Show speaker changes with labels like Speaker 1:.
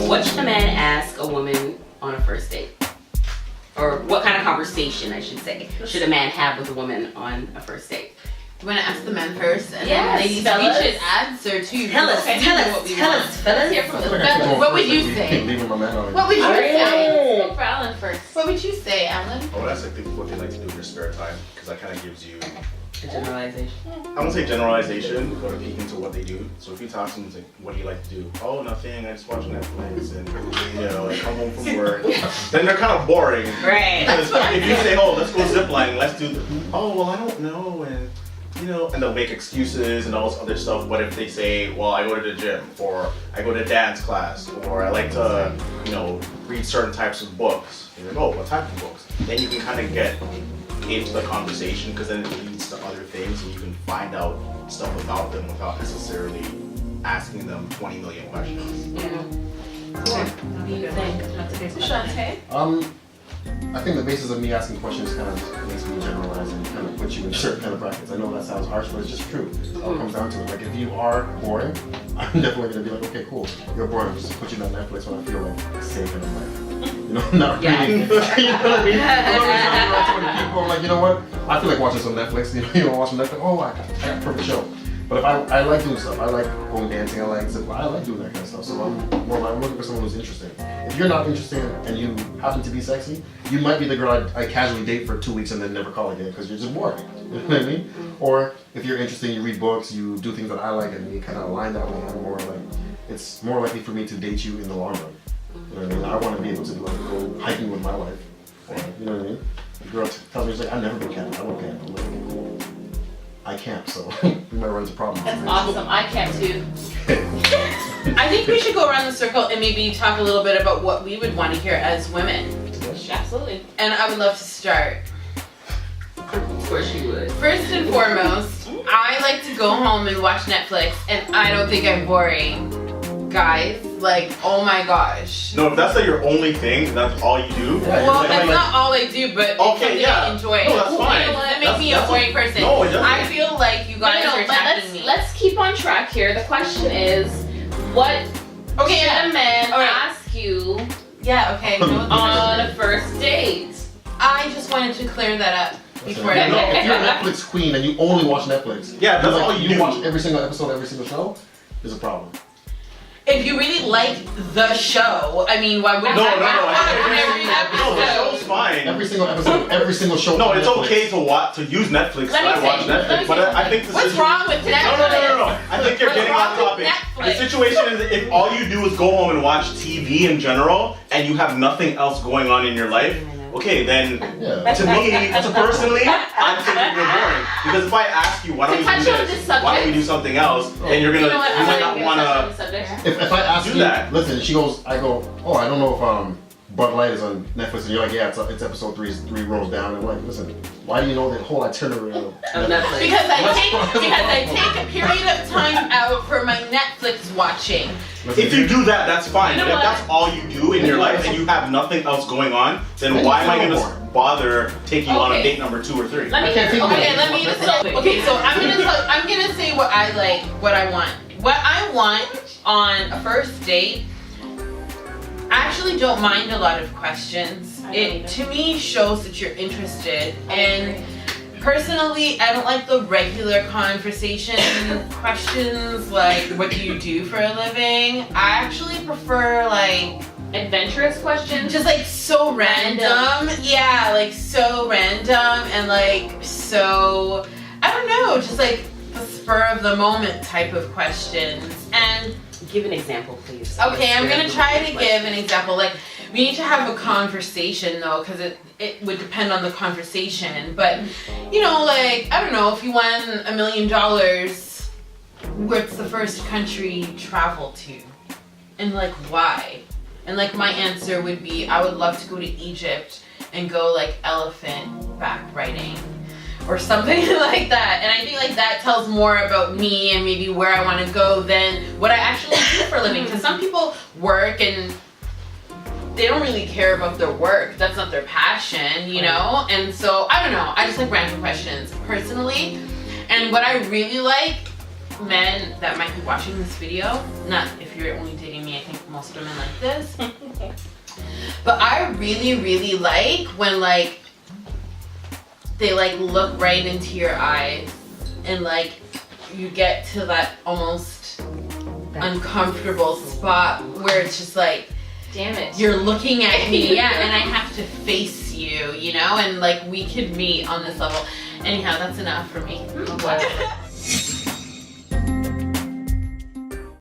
Speaker 1: What should a man ask a woman on a first date? Or what kind of conversation, I should say, should a man have with a woman on a first date?
Speaker 2: You want to ask the men first, and
Speaker 1: yes,
Speaker 2: then ladies, we should answer too.
Speaker 1: Tell us, fellas.
Speaker 2: Hear from the fellas. What would you say? What would you say?
Speaker 3: Go for Alan first.
Speaker 2: What would you say, Alan?
Speaker 4: I would ask what they like to do in their spare time, because that kind of gives you
Speaker 1: a generalization.
Speaker 4: I won't say generalization, but a peek into what they do. So if you talk to them, it's like, what do you like to do? Oh, nothing. I just watch Netflix and like come home from work. Then they're kind of boring.
Speaker 1: Right.
Speaker 4: Because if you say, oh, let's go ziplining, let's do. Oh, well, I don't know, and and they'll make excuses and all this other stuff. What if they say, well, I go to the gym, or I go to dance class, or I like to, read certain types of books. You're like, oh, what type of books? Then you can kind of get into the conversation, because then it leads to other things, and you can find out stuff about them without necessarily asking them 20 million questions.
Speaker 1: Yeah. What do you think?
Speaker 2: Shante?
Speaker 5: I think the basis of me asking questions kind of makes me generalize and kind of put you in certain kind of brackets. I know that sounds harsh, but it's just true. It all comes down to it. Like, if you are boring, I'm definitely going to be like, okay, cool, you're boring. Just put you on Netflix when I feel like safe in life. Not really. You know what I mean? I'm not talking to people. I'm like, you know what? I feel like watching some Netflix. You want to watch some Netflix? Oh, I got a perfect show. But if I like doing stuff. I like going dancing. I like doing that kind of stuff. So I'm looking for someone who's interesting. If you're not interesting and you happen to be sexy, you might be the girl I casually date for 2 weeks and then never call again because you're just boring. You know what I mean? Or if you're interesting, you read books, you do things that I like, and you kind of align that way. It's more likely for me to date you in the long run. You know what I mean? I want to be able to go hiking with my wife. Or, you know what I mean? The girl tells me, she's like, I've never been camping. I won't camp. I'm like, okay, cool. I can't, so we might run into problems.
Speaker 3: That's awesome. I can't too.
Speaker 2: I think we should go around the circle and maybe talk a little bit about what we would want to hear as women.
Speaker 3: Absolutely.
Speaker 2: And I would love to start.
Speaker 1: Of course you would.
Speaker 2: First and foremost, I like to go home and watch Netflix, and I don't think I'm boring. Guys, like, oh my gosh.
Speaker 4: No, if that's like your only thing, that's all you do.
Speaker 2: Well, that's not all I do, but it's something I enjoy.
Speaker 4: No, that's fine.
Speaker 2: You know what? That makes me a boring person.
Speaker 4: No, it doesn't.
Speaker 2: I feel like you guys are attacking me.
Speaker 3: Let's keep on track here. The question is, what should a man ask you on a first date?
Speaker 2: I just wanted to clear that up before
Speaker 5: if you're a Netflix queen and you only watch Netflix,
Speaker 4: yeah, that's all you do.
Speaker 5: Watch every single episode, every single show, there's a problem.
Speaker 2: If you really like the show, I mean, why wouldn't
Speaker 4: No,
Speaker 2: the
Speaker 4: show's fine.
Speaker 5: Every single episode, every single show.
Speaker 4: No, it's okay to use Netflix. I watch Netflix, but I think
Speaker 2: what's wrong with Netflix?
Speaker 4: No. I think you're getting off topic. The situation is, if all you do is go home and watch TV in general, and you have nothing else going on in your life, okay, then to me, personally, I'm thinking you're boring. Because if I ask you, why don't we do this? Why don't we do something else? Then you might not want to.
Speaker 5: If I ask you,
Speaker 4: that.
Speaker 5: listen, I go, oh, I don't know if Bud Light is on Netflix, and you're like, yeah, it's episode 3 rows down. And I'm like, listen, why do you know the whole itinerary of Netflix?
Speaker 2: Because I take a period of time out for my Netflix watching.
Speaker 4: If you do that, that's fine. But if that's all you do in your life and you have nothing else going on, then why am I going to bother taking you on a date number 2 or 3?
Speaker 2: Let me just say. Okay, so I'm gonna say what I like, what I want. What I want on a first date. I actually don't mind a lot of questions. It to me shows that you're interested, and personally I don't like the regular conversation questions like what do you do for a living. I actually prefer like
Speaker 3: adventurous questions,
Speaker 2: just like so random. Yeah, like so random and like so I don't know, just like the spur of the moment type of questions. And
Speaker 1: give an example, please.
Speaker 2: Okay, I'm gonna try to give an example. Like, we need to have a conversation though, because it would depend on the conversation. But, like, I don't know, if you won $1 million, what's the first country you travel to? And like, why? And like, my answer would be, I would love to go to Egypt and go like elephant back riding. Or something like that. And I think like that tells more about me and maybe where I want to go than what I actually do for a living. Because some people work and they don't really care about their work. That's not their passion, And so, I don't know. I just like random questions personally. And what I really like, men that might be watching this video, not if you're only dating me, I think most women like this. But I really like when like they like look right into your eyes and like you get to that almost uncomfortable spot where it's just like,
Speaker 3: damn it,
Speaker 2: you're looking at me, yeah, and I have to face you, you know, and like we could meet on this level. Anyhow, that's enough for me.